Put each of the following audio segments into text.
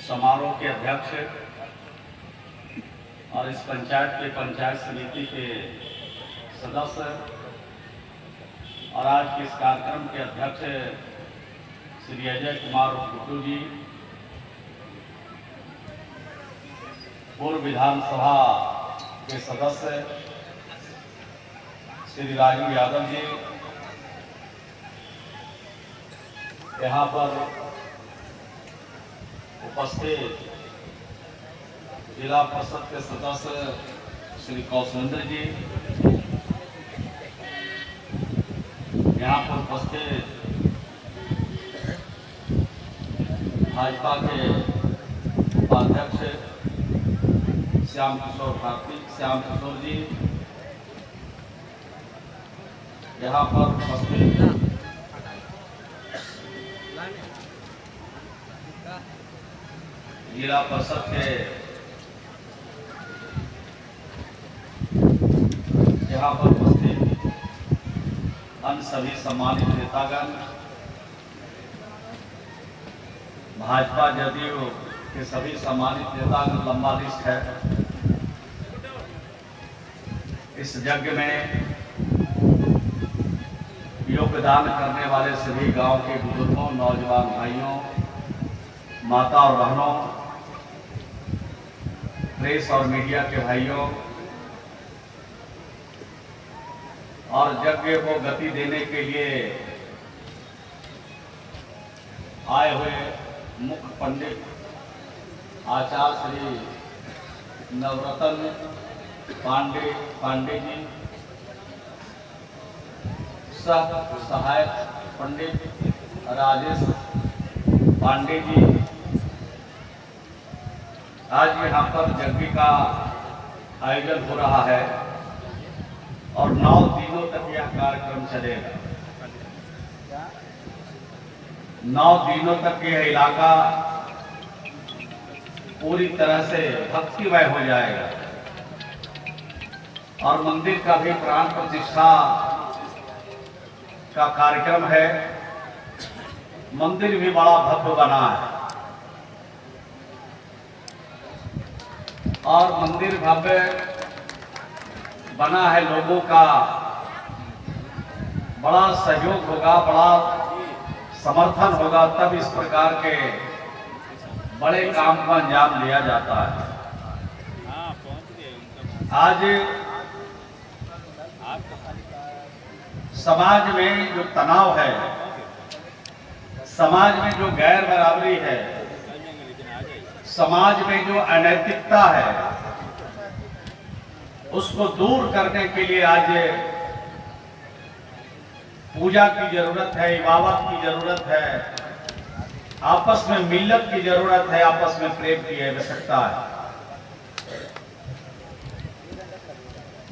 समारोह के अध्यक्ष और इस पंचायत के पंचायत समिति के सदस्य और आज के इस कार्यक्रम के अध्यक्ष श्री अजय कुमार गुड्डू जी, पूर्व विधानसभा के सदस्य श्री राजू यादव जी, यहाँ पर उपस्थित जिला परिषद के सदस्य श्री कौशलेंद्र जी, यहाँ पर उपस्थित भाजपा के उपाध्यक्ष श्याम किशोर जी, यहाँ पर उपस्थित जिला परिषद के यहाँ पर उपस्थित अन्य सभी सम्मानित नेतागण, भाजपा जदयू के सभी सम्मानित नेतागण, लंबा लिस्ट है। इस यज्ञ में योगदान करने वाले सभी गांव के बुजुर्गों, नौजवान भाइयों, माता और बहनों, प्रेस और मीडिया के भाइयों और यज्ञ को गति देने के लिए आए हुए मुख्य पंडित आचार्य श्री नवरत्न पांडे जी, सहायक पंडित राजेश पांडे जी, आज यहाँ पर यज्ञ का आयोजन हो रहा है और 9 दिनों तक यह कार्यक्रम चलेगा। 9 दिनों तक यह इलाका पूरी तरह से भक्तिमय हो जाएगा और मंदिर का भी प्राण प्रतिष्ठा का कार्यक्रम है। मंदिर भी बड़ा भव्य बना है और मंदिर भव्य बना है, लोगों का बड़ा सहयोग होगा, बड़ा समर्थन होगा, तब इस प्रकार के बड़े काम को अंजाम लिया जाता है। आज समाज में जो तनाव है, समाज में जो गैर बराबरी है, समाज में जो अनैतिकता है, उसको दूर करने के लिए आज पूजा की जरूरत है, इबादत की जरूरत है, आपस में मिलत की जरूरत है, आपस में प्रेम की आवश्यकता है।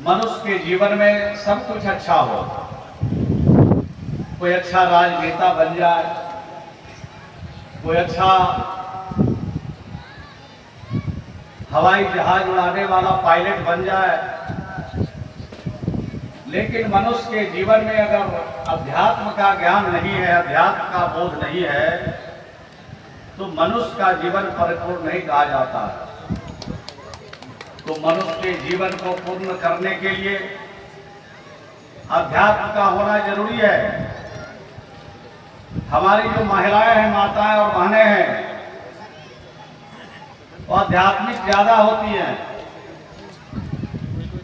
मनुष्य के जीवन में सब कुछ अच्छा हो, कोई अच्छा राजनेता बन जाए, कोई अच्छा हवाई जहाज उड़ाने वाला पायलट बन जाए, लेकिन मनुष्य के जीवन में अगर अध्यात्म का ज्ञान नहीं है, अध्यात्म का बोध नहीं है, तो मनुष्य का जीवन परिपूर्ण नहीं कहा जाता। तो मनुष्य के जीवन को पूर्ण करने के लिए अध्यात्म का होना जरूरी है। हमारी जो महिलाएं हैं, माताएं और बहनें हैं, वो आध्यात्मिक ज्यादा होती हैं,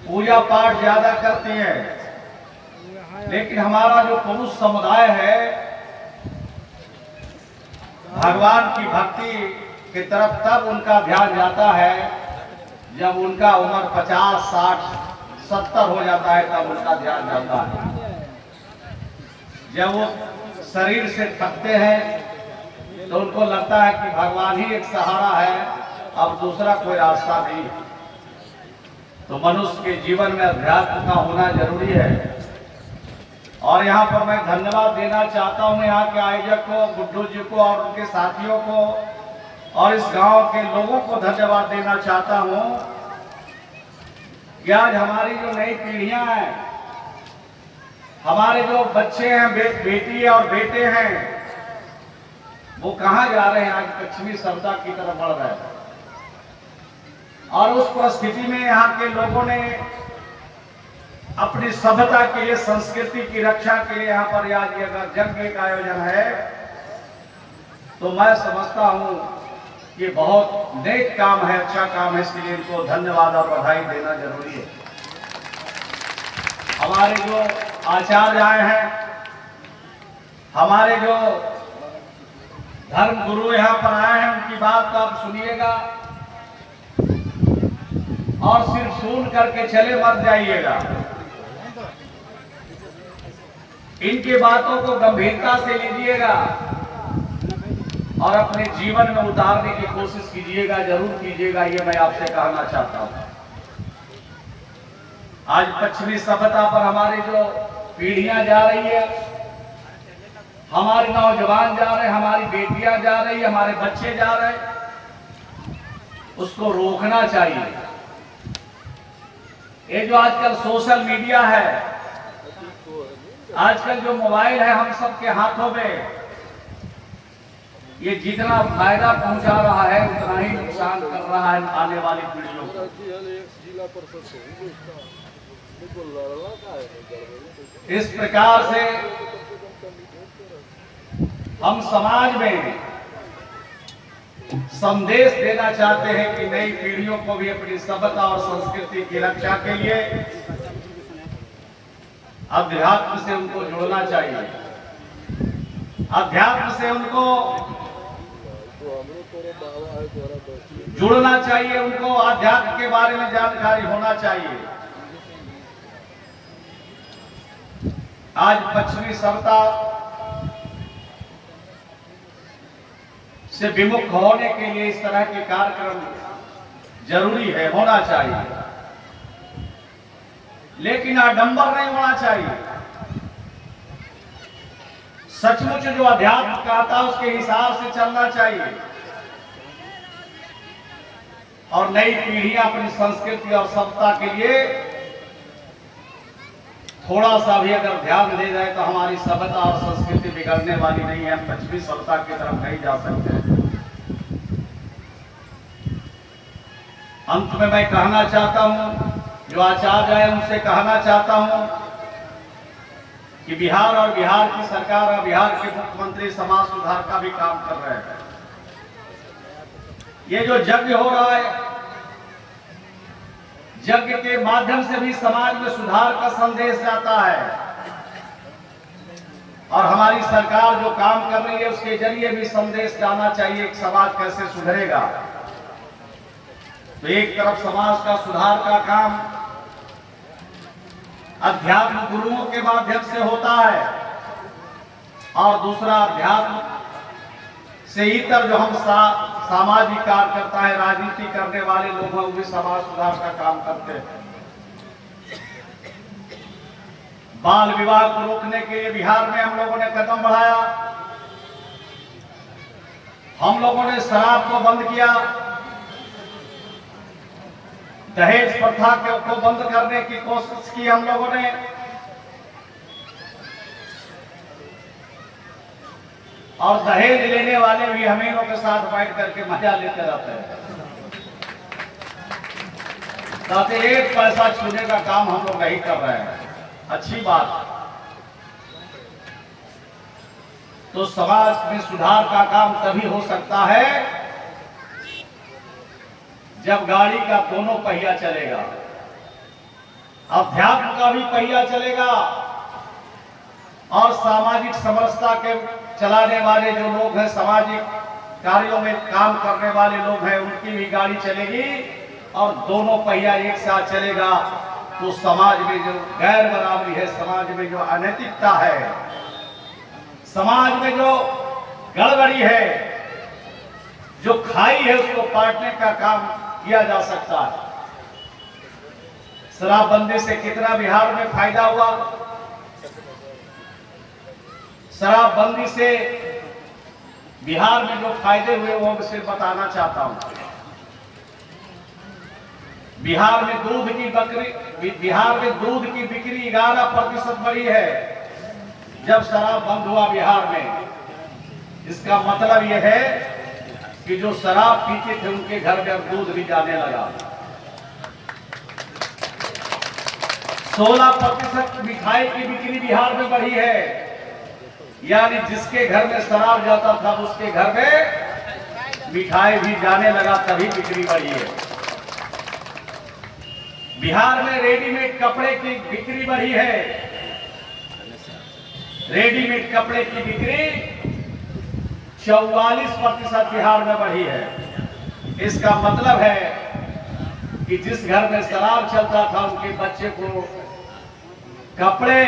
पूजा पाठ ज्यादा करती हैं, लेकिन हमारा जो पुरुष समुदाय है, भगवान की भक्ति की तरफ तब उनका ध्यान जाता है जब उनका उम्र 50, 60, 70 हो जाता है, तब उनका ध्यान जाता है। जब वो शरीर से थकते हैं तो उनको लगता है कि भगवान ही एक सहारा है, अब दूसरा कोई रास्ता नहीं। तो मनुष्य के जीवन में अध्यात्म का होना जरूरी है। और यहाँ पर मैं धन्यवाद देना चाहता हूँ यहाँ के आयोजक को, गुड्डू जी को और उनके साथियों को, और इस गांव के लोगों को धन्यवाद देना चाहता हूँ कि आज हमारी जो नई पीढ़ियां हैं, हमारे जो बच्चे हैं, बेटी और बेटे हैं, वो कहां जा रहे हैं? आज पश्चिमी सभ्यता की तरफ बढ़ रहे हैं। और उस परिस्थिति में यहाँ के लोगों ने अपनी सभ्यता के लिए, संस्कृति की रक्षा के लिए यहाँ पर आज अगर यज्ञ का आयोजन है तो मैं समझता हूँ ये बहुत नेक काम है, अच्छा काम है। इसके लिए इनको धन्यवाद और बधाई देना जरूरी है। हमारे जो आचार्य आए हैं, हमारे जो धर्म गुरु यहाँ पर आए हैं, उनकी बात तो आप सुनिएगा और सिर्फ सुन करके चले मत जाइएगा। इनकी बातों को गंभीरता से लीजिएगा और अपने जीवन में उतारने की कोशिश कीजिएगा, जरूर कीजिएगा। ये मैं आपसे कहना चाहता हूं। आज पश्चिमी सभ्यता पर हमारी जो पीढ़ियां जा रही है, हमारे नौजवान जा रहे हैं, हमारी बेटियां जा रही है, हमारे बच्चे जा रहे हैं, उसको रोकना चाहिए। ये जो आजकल सोशल मीडिया है, आजकल जो मोबाइल है हम सबके हाथों में, ये जितना फायदा पहुंचा रहा है उतना ही नुकसान कर रहा है आने वाली पीढ़ियों को। इस प्रकार से हम समाज में संदेश देना चाहते हैं कि नई पीढ़ियों को भी अपनी सभ्यता और संस्कृति की रक्षा के लिए अध्यात्म से उनको जुड़ना चाहिए। अध्यात्म से उनको जुड़ना चाहिए, उनको अध्यात्म के बारे में जानकारी होना चाहिए। आज पश्चिमी सभ्यता से विमुख होने के लिए इस तरह के कार्यक्रम जरूरी है, होना चाहिए, लेकिन आडंबर नहीं होना चाहिए। सचमुच जो अध्यात्म कहता है उसके हिसाब से चलना चाहिए और नई पीढ़ियां अपनी संस्कृति और सभ्यता के लिए थोड़ा सा भी अगर ध्यान दे जाए तो हमारी सभ्यता और संस्कृति बिगड़ने वाली नहीं है। हम पश्चिमी सभ्यता की तरफ नहीं जा सकते। अंत में मैं कहना चाहता हूं, जो आचार्य है उनसे कहना चाहता हूं कि बिहार और बिहार की सरकार और बिहार के मुख्यमंत्री समाज सुधार का भी काम कर रहे हैं। ये जो यज्ञ हो रहा है, यज्ञ के माध्यम से भी समाज में सुधार का संदेश जाता है और हमारी सरकार जो काम कर रही है उसके जरिए भी संदेश जाना चाहिए कि समाज कैसे सुधरेगा। तो एक तरफ समाज का सुधार का काम अध्यात्म गुरुओं के माध्यम से होता है और दूसरा अध्यात्म से इतर जो हम सामाजिक कार्यकर्ता है, राजनीति करने वाले लोग हैं, वो भी समाज सुधार का काम करते हैं। बाल विवाह को रोकने के लिए बिहार में हम लोगों ने कदम बढ़ाया। हम लोगों ने शराब को बंद किया, दहेज प्रथा को बंद करने की कोशिश की हम लोगों ने। और दहेज लेने वाले भी अमीरों के साथ बैठ करके मजा लेते रहते हैं, ताकि एक पैसा छूने का काम हम लोग नहीं कर रहे हैं। अच्छी बात। तो समाज में सुधार का काम तभी हो सकता है जब गाड़ी का दोनों पहिया चलेगा, अध्यात्म का भी पहिया चलेगा और सामाजिक समरसता के चलाने वाले जो लोग हैं, सामाजिक कार्यों में काम करने वाले लोग हैं, उनकी भी गाड़ी चलेगी और दोनों पहिया एक साथ चलेगा। तो समाज में जो गैर बराबरी है, समाज में जो अनैतिकता है, समाज में जो गड़बड़ी है, जो खाई है, उसको पाटने का काम किया जा सकता है। शराबबंदी से कितना बिहार में फायदा हुआ? शराबबंदी से बिहार में जो फायदे हुए वो मैं सिर्फ बताना चाहता हूं। बिहार में दूध की बिक्री 11% बढ़ी है जब शराब बंद हुआ बिहार में। इसका मतलब यह है कि जो शराब पीते थे उनके घर में अब दूध भी जाने लगा। 16% मिठाई की बिक्री बिहार में बढ़ी है, यानी जिसके घर में शराब जाता था उसके घर में मिठाई भी जाने लगा, तभी बिक्री बढ़ी है। बिहार में रेडीमेड कपड़े की बिक्री बढ़ी है। रेडीमेड कपड़े की बिक्री 44% बिहार में बढ़ी है। इसका मतलब है कि जिस घर में शराब चलता था उनके बच्चे को कपड़े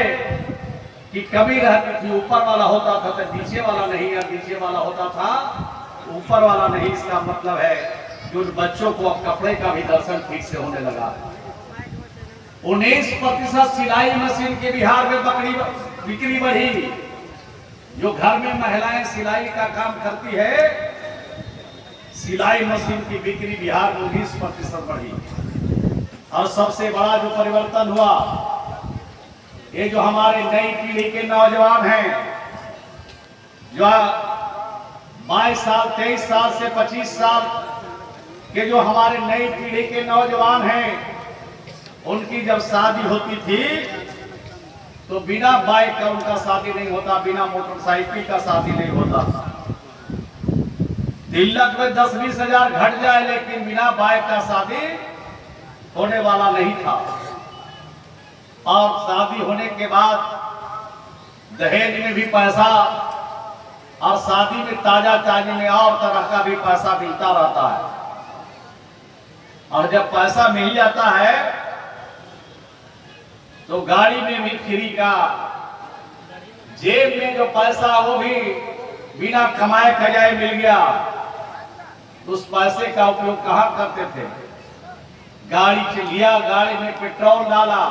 की कमी रहती थी, ऊपर वाला होता था तो नीचे वाला नहीं, या नीचे वाला होता था ऊपर वाला नहीं। इसका मतलब है कि उन बच्चों को अब कपड़े का भी दर्शन ठीक से होने लगा है। 19% सिलाई मशीन के बिहार में बिक्री बढ़ी। जो घर में महिलाएं सिलाई का काम करती है, सिलाई मशीन की बिक्री बिहार में 19% बढ़ी। और सबसे बड़ा जो परिवर्तन हुआ, ये जो हमारे नई पीढ़ी के नौजवान हैं, जो 22 साल 23 साल से 25 साल के जो हमारे नई पीढ़ी के नौजवान हैं, उनकी जब शादी होती थी तो बिना बाइक का उनका शादी नहीं होता, बिना मोटरसाइकिल का शादी नहीं होता। तिलक में 10-20 हजार घट जाए, लेकिन बिना बाइक का शादी होने वाला नहीं था। और शादी होने के बाद दहेज में भी पैसा, और शादी में ताजा चांदी में और तरह का भी पैसा मिलता रहता है। और जब पैसा मिल जाता है तो गाड़ी में भी फ्री का, जेब में जो पैसा वो भी बिना कमाए खजाए मिल गया। उस पैसे का उपयोग कहां करते थे? गाड़ी से लिया, गाड़ी में पेट्रोल डाला,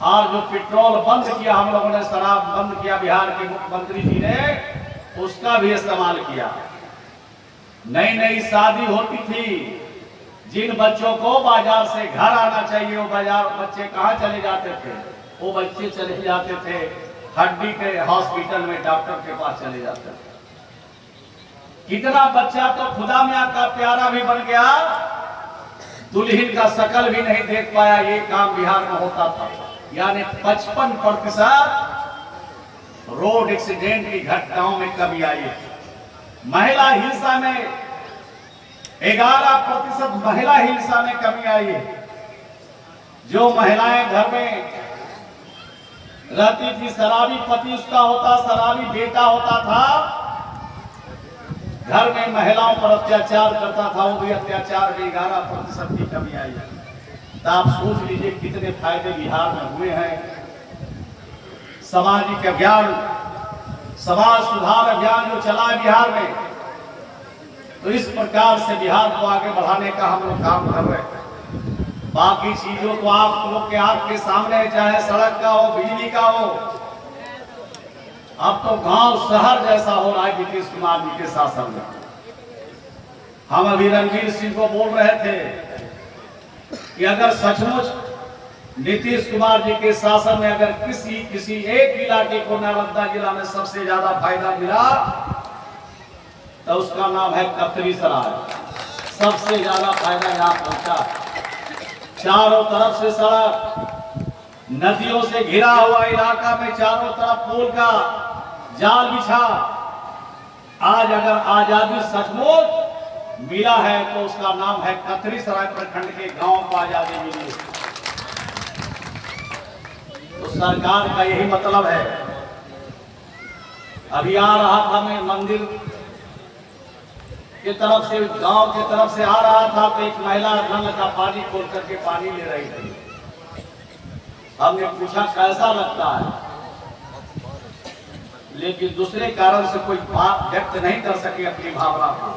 और जो पेट्रोल बंद किया हम लोगों ने, शराब बंद किया, बिहार के मुख्यमंत्री जी ने उसका भी इस्तेमाल किया। नई नई शादी होती थी, जिन बच्चों को बाजार से घर आना चाहिए वो बाजार बच्चे कहाँ चले जाते थे? वो बच्चे चले जाते थे हड्डी के हॉस्पिटल में, डॉक्टर के पास चले जाते थे। कितना बच्चा तो खुदा मियां का प्यारा भी बन गया, दुल्हन का शकल भी नहीं देख पाया। ये काम बिहार में होता था। यानी 55% रोड एक्सीडेंट की घटनाओं में कमी आई है। महिला हिंसा में 11% महिला हिंसा में कमी आई है। जो महिलाएं घर में रहती थी, शराबी पति उसका होता, शराबी बेटा होता था, घर में महिलाओं पर अत्याचार करता था, वो भी अत्याचार में 11% की कमी आई है। तो आप सोच लीजिए कितने फायदे बिहार में हुए हैं। सामाजिक अभियान, समाज सुधार अभियान जो चला है बिहार में, तो इस प्रकार से बिहार को आगे बढ़ाने का हम लोग काम कर रहे हैं। बाकी चीजों को आप लोग के आंख के सामने, चाहे सड़क का हो, बिजली का हो, अब तो गांव शहर जैसा हो रहा है नीतीश कुमार जी के शासन में। हम अभी रणवीर सिंह को बोल रहे थे कि अगर सचमुच नीतीश कुमार जी के शासन में अगर किसी एक इलाके को, नालंदा जिला में सबसे ज्यादा फायदा मिला तो उसका नाम है कतरीसराय। सबसे ज्यादा फायदा यहाँ पहुंचा। चारों तरफ से सड़क, नदियों से घिरा हुआ इलाका में चारों तरफ पुल का जाल बिछा। आज अगर आजादी सचमुच मिला है तो उसका नाम है कतरीसराय प्रखंड के गांव को आजादी मिली। तो सरकार का यही मतलब है। अभी आ रहा था मैं मंदिर के तरफ से, गांव के तरफ से आ रहा था, तो एक महिला नल का पानी खोल करके पानी ले रही थी। हमने पूछा कैसा लगता है, लेकिन दूसरे कारण से कोई बात व्यक्त नहीं कर सके अपनी भावना को।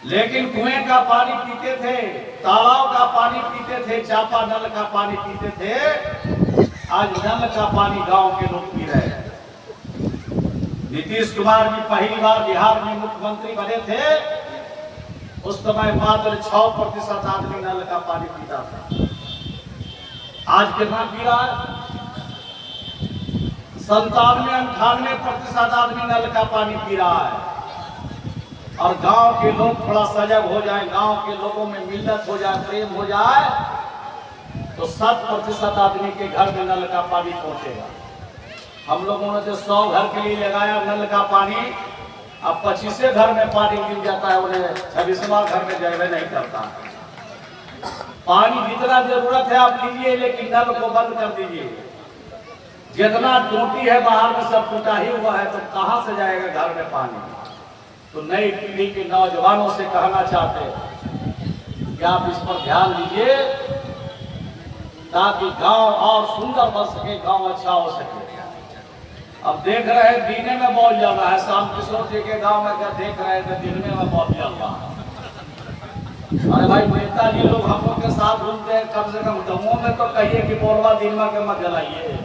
लेकिन कुएं का पानी पीते थे, तालाब का पानी पीते थे, चापा नल का पानी पीते थे। आज नल का पानी गांव के लोग पी रहे हैं। नीतीश कुमार जी पहली बार बिहार में मुख्यमंत्री बने थे, उस समय मात्र 6% आदमी नल का पानी पीता था। आज कितना पी रहा है? 97-98% आदमी नल का पानी पी रहा है। और गांव के लोग थोड़ा सजग हो जाए, गांव के लोगों में मिलत हो जाए, प्रेम हो जाए, तो 7% आदमी के घर में नल का पानी पहुंचेगा। हम लोगों ने जो 100 घर के लिए लगाया नल का पानी, अब 25 घर में पानी मिल जाता है, उन्हें 26वां घर में जगह नहीं करता। पानी जितना जरूरत है आप लीजिए, लेकिन नल को बंद कर दीजिए। जितना टूटी है बाहर में सब टूटा ही हुआ है, तो कहां से जाएगा घर में पानी। तो नई पीढ़ी के नौजवानों से कहना चाहते हैं कि आप इस पर ध्यान दीजिए, ताकि गांव और सुंदर बन सके, गांव अच्छा हो सके। अब देख रहे हैं दीने में बहुत जल रहा है, शाम किशोर जी के गांव में क्या देख रहे थे, दिन में बहुत जल रहा है। अरे भाई नेताजी लोग हम लोग के साथ घूमते हैं, कम से कम दमों में तो कहिए कि बोलवा दिन में के मत जलाइए।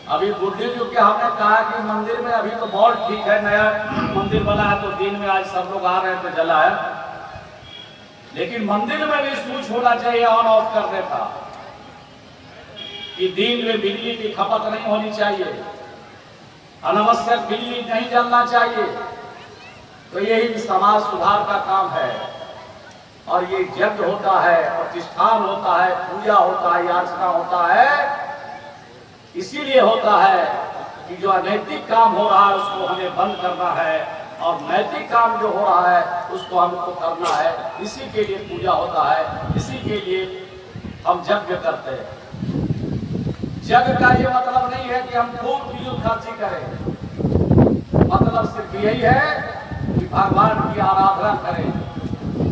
अभी बुद्धि जो कि हमने कहा कि मंदिर में अभी तो बहुत ठीक है, नया मंदिर बना है तो दिन में आज सब लोग आ रहे हैं तो जला है, लेकिन मंदिर में भी स्विच होना चाहिए ऑन ऑफ करने का, कि दिन में बिजली की खपत नहीं होनी चाहिए, अनावश्यक बिजली नहीं जलना चाहिए। तो यही समाज सुधार का काम है। और ये यज्ञ होता है, प्रतिष्ठान होता है, पूजा होता है, याचना होता है, इसीलिए होता है कि जो अनैतिक काम हो रहा है उसको हमें बंद करना है, और नैतिक काम जो हो रहा है उसको हमको करना है। इसी के लिए पूजा होता है, इसी के लिए हम यज्ञ करते हैं। यज्ञ का ये मतलब नहीं है कि हम खूब फिजूल खर्ची करें, मतलब सिर्फ यही है कि भगवान की आराधना करें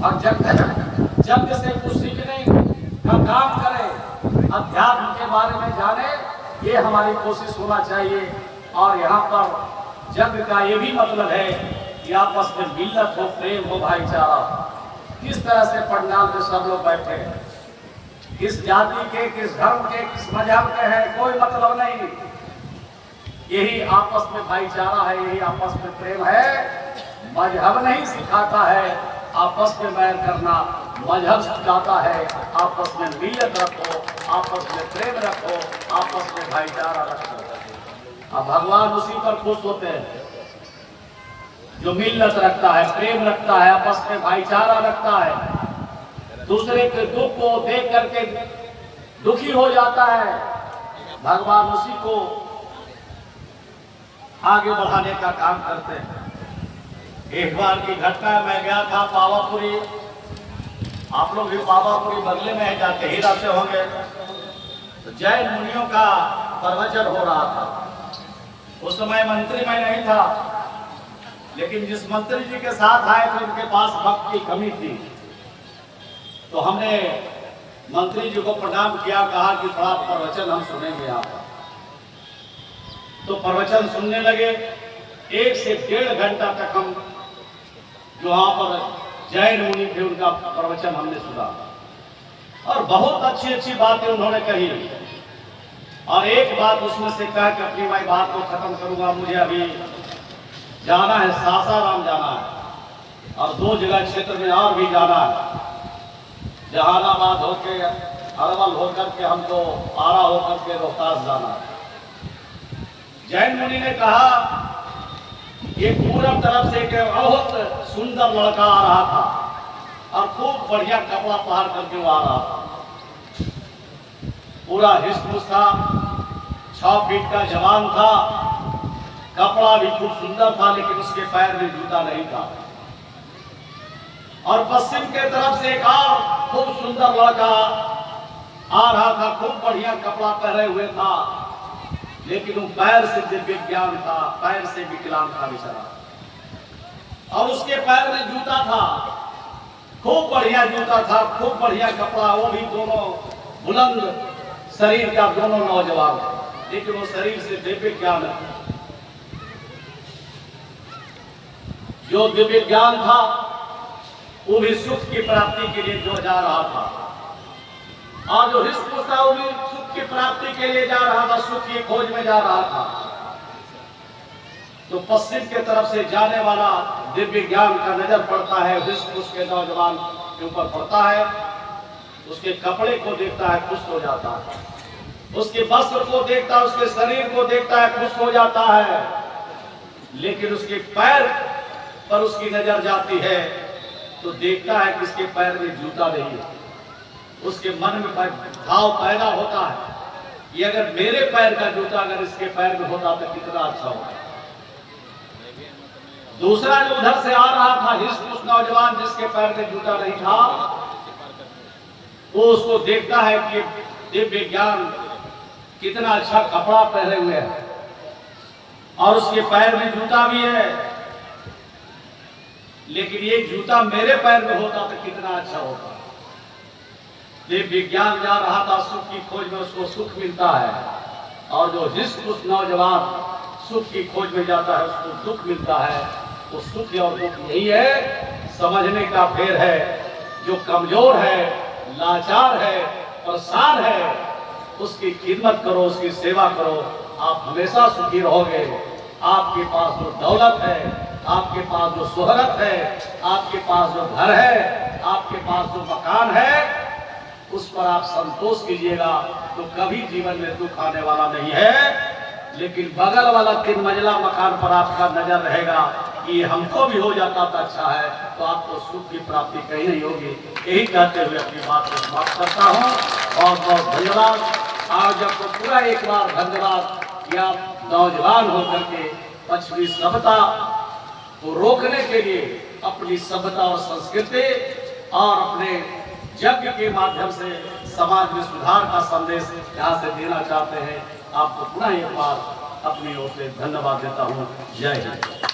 और यज्ञ से कुछ सीखने का काम करें, अध्यात्म के बारे में जाने, ये हमारी कोशिश होना चाहिए। और यहाँ पर यज्ञ का ये भी मतलब है कि आपस में मिलत हो, प्रेम हो, भाईचारा। किस तरह से पंडाल में सब लोग बैठे हैं, किस जाति के, किस धर्म के, किस मजहब के हैं, कोई मतलब नहीं। यही आपस में भाईचारा है, यही आपस में प्रेम है। मजहब नहीं सिखाता है आपस में बैर करना, मजहब सिखाता है आपस में मिलत रखो, आपस में प्रेम रखो, आपस में भाईचारा रखो। अब भगवान उसी पर खुश होते हैं जो मिलत रखता है, प्रेम रखता है, आपस में भाईचारा रखता है, दूसरे के दुख को देख करके दुखी हो जाता है। भगवान उसी को आगे बढ़ाने का काम करते हैं। एक बार की घटना, मैं गया था पावापुरी, आप लोग भी पावापुरी बगले में ही जाते ही रहते होंगे, तो जैन मुनियों का प्रवचन हो रहा था। उस समय मंत्री मैं नहीं था, लेकिन जिस मंत्री जी के साथ आए थे उनके पास वक्त की कमी थी, तो हमने मंत्री जी को प्रणाम किया, कहा कि थोड़ा प्रवचन हम सुनेंगे आप। तो प्रवचन सुनने लगे। 1 से 1.5 घंटा तक हम जो वहाँ पर जैन मुनि थे उनका प्रवचन हमने सुना, और बहुत अच्छी अच्छी बातें उन्होंने कही। और एक बात उसमें से कह के अपनी मैं बात को खत्म करूंगा। मुझे अभी जाना है, सासाराम जाना है, और 2 जगह क्षेत्र में और भी जाना है। जहानाबाद होके, अरवल होकर के हमको आरा होकर के रोहतास जाना है। जैन मुनि ने कहा, ये पूरब तरफ से एक बहुत सुंदर लड़का आ रहा था और खूब बढ़िया कपड़ा पहन करके वो आ रहा था। पूरा हिस्स था, 6 फीट का जवान था, कपड़ा भी खूब सुंदर था, लेकिन उसके पैर में जूता नहीं था। और पश्चिम के तरफ से एक और खूब सुंदर लड़का आ रहा था, खूब बढ़िया कपड़ा पहने हुए था, लेकिन वो पैर से दिव्य ज्ञान था, पैर से विकलांग था बेचारा, और उसके पैर में जूता था, खूब बढ़िया जूता था, खूब बढ़िया कपड़ा, वो भी दोनों बुलंद शरीर का, दोनों नौजवान, लेकिन वो शरीर से दिव्य ज्ञान था। जो दिव्य ज्ञान था वो भी सुख की प्राप्ति के लिए जो जा रहा था, और जो हिस्स था वो भी सुख की प्राप्ति के लिए जा रहा था, सुख की खोज में जा रहा था। तो पश्चिम के तरफ से जाने वाला दिव्य ज्ञान का नजर पड़ता है, हिस्स उसके नौजवान के ऊपर पड़ता है, उसके कपड़े को देखता है, खुश हो जाता है। उसके वस्त्र को देखता है, उसके शरीर को देखता है, खुश हो जाता है। लेकिन उसके पैर पर उसकी नजर जाती है तो देखता है कि इसके पैर में जूता नहीं है। उसके मन में भाव पैदा होता है कि अगर मेरे पैर का जूता अगर इसके पैर में होता तो कितना अच्छा होता। दूसरा जो उधर से आ रहा था, हिस्स नौजवान जिसके पैर में जूता नहीं था, वो उसको देखता है कि दिव्य ज्ञान कितना अच्छा कपड़ा पहने हुए है और उसके पैर में जूता भी है, लेकिन ये जूता मेरे पैर में होता तो कितना अच्छा होता। दिव्य ज्ञान जा रहा था, सुख की खोज में उसको सुख मिलता है, और जो हिस्स नौजवान सुख की खोज में जाता है उसको दुख मिलता है। तो सुख और दुख यही है, समझने का फेर है। जो कमजोर है, लाचार है, परेशान है, उसकी खिदमत करो, उसकी सेवा करो, आप हमेशा सुखी रहोगे। आपके पास जो दौलत है, आपके पास जो शोहरत है, आपके पास जो घर है, आपके पास जो मकान है, उस पर आप संतोष कीजिएगा तो कभी जीवन में दुख आने वाला नहीं है। लेकिन बगल वाला 3 मंजिला मकान पर आपका नजर रहेगा कि हमको भी हो जाता तो अच्छा है, तो आपको सुख की प्राप्ति कहीं नहीं होगी। यही कहते हुए अपनी बात को समाप्त करता हूँ। बहुत बहुत धन्यवाद। आज आपको पूरा एक बार धन्यवाद कि आप नौजवान होकर के पश्चिमी सभ्यता को रोकने के लिए अपनी सभ्यता और संस्कृति और अपने यज्ञ के माध्यम से समाज में सुधार का संदेश यहाँ से देना चाहते हैं। आपको पुनः एक बार अपनी ओर से धन्यवाद देता हूँ। जय हिंद।